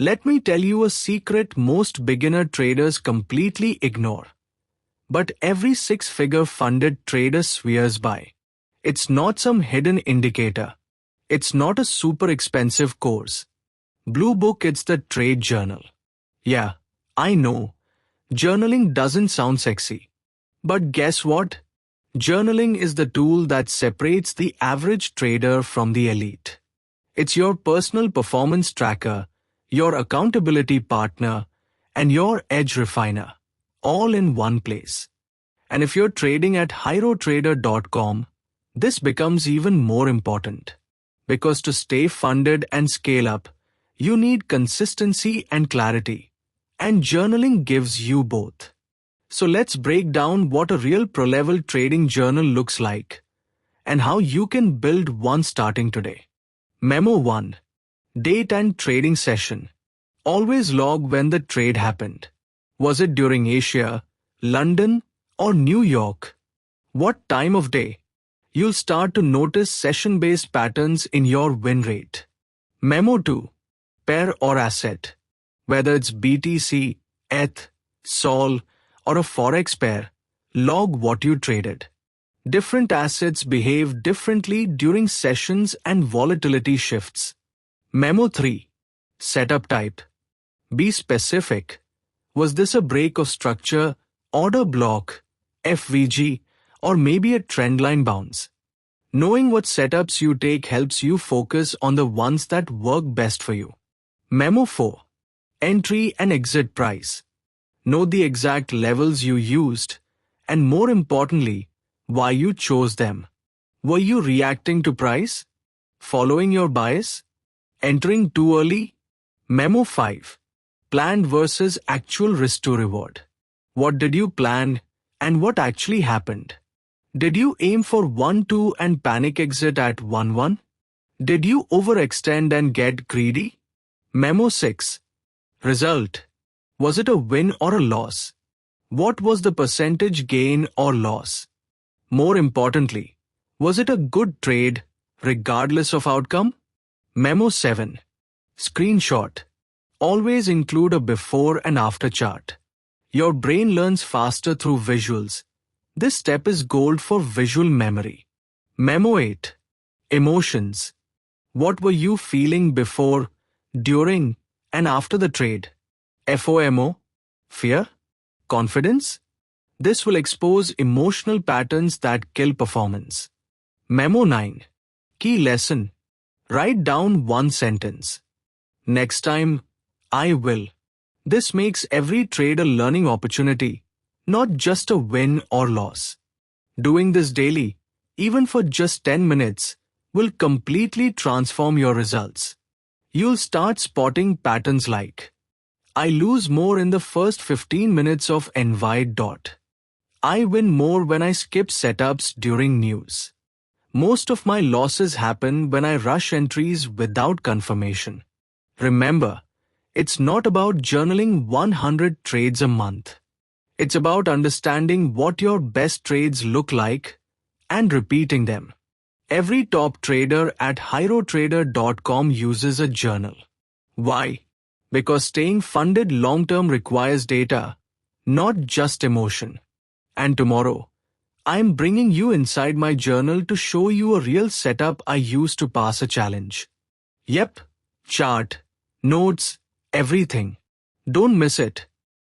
Let me tell you a secret most beginner traders completely ignore. But every six-figure funded trader swears by. It's not some hidden indicator. It's not a super expensive course. Blue Book, it's the trade journal. Yeah, I know. Journaling doesn't sound sexy. But guess what? Journaling is the tool that separates the average trader from the elite. It's your personal performance tracker, your accountability partner, and your edge refiner, all in one place. And if you're trading at HyroTrader.com, this becomes even more important. Because to stay funded and scale up, you need consistency and clarity. And journaling gives you both. So let's break down what a real pro-level trading journal looks like and how you can build one starting today. Memo 1. Date and trading session. Always log when the trade happened. Was it during Asia, London, or New York? What time of day? You'll start to notice session-based patterns in your win rate. Memo 2. Pair or asset. Whether it's BTC, ETH, SOL, or a forex pair, log what you traded. Different assets behave differently during sessions and volatility shifts. Memo 3. Setup type. Be specific. Was this a break of structure, order block, FVG, or maybe a trendline bounce? Knowing what setups you take helps you focus on the ones that work best for you. Memo 4. Entry and exit price. Know the exact levels you used, and more importantly, why you chose them. Were you reacting to price? Following your bias? Entering too early? Memo 5. Planned versus actual risk to reward. What did you plan and what actually happened? Did you aim for 1-2 and panic exit at 1-1? Did you overextend and get greedy? Memo 6. Result. Was it a win or a loss? What was the percentage gain or loss? More importantly, was it a good trade regardless of outcome? Memo 7. Screenshot. Always include a before and after chart. Your brain learns faster through visuals. This step is gold for visual memory. Memo 8. Emotions. What were you feeling before, during, and after the trade? FOMO? Fear? Confidence? This will expose emotional patterns that kill performance. Memo 9. Key lesson. Write down one sentence. Next time, I will. This makes every trade a learning opportunity, not just a win or loss. Doing this daily, even for just 10 minutes, will completely transform your results. You'll start spotting patterns like, I lose more in the first 15 minutes of NY. I win more when I skip setups during news. Most of my losses happen when I rush entries without confirmation. Remember, it's not about journaling 100 trades a month. It's about understanding what your best trades look like and repeating them. Every top trader at HyroTrader.com uses a journal. Why? Because staying funded long-term requires data, not just emotion. And tomorrow, I'm bringing you inside my journal to show you a real setup I used to pass a challenge. Yep, chart, notes, everything. Don't miss it.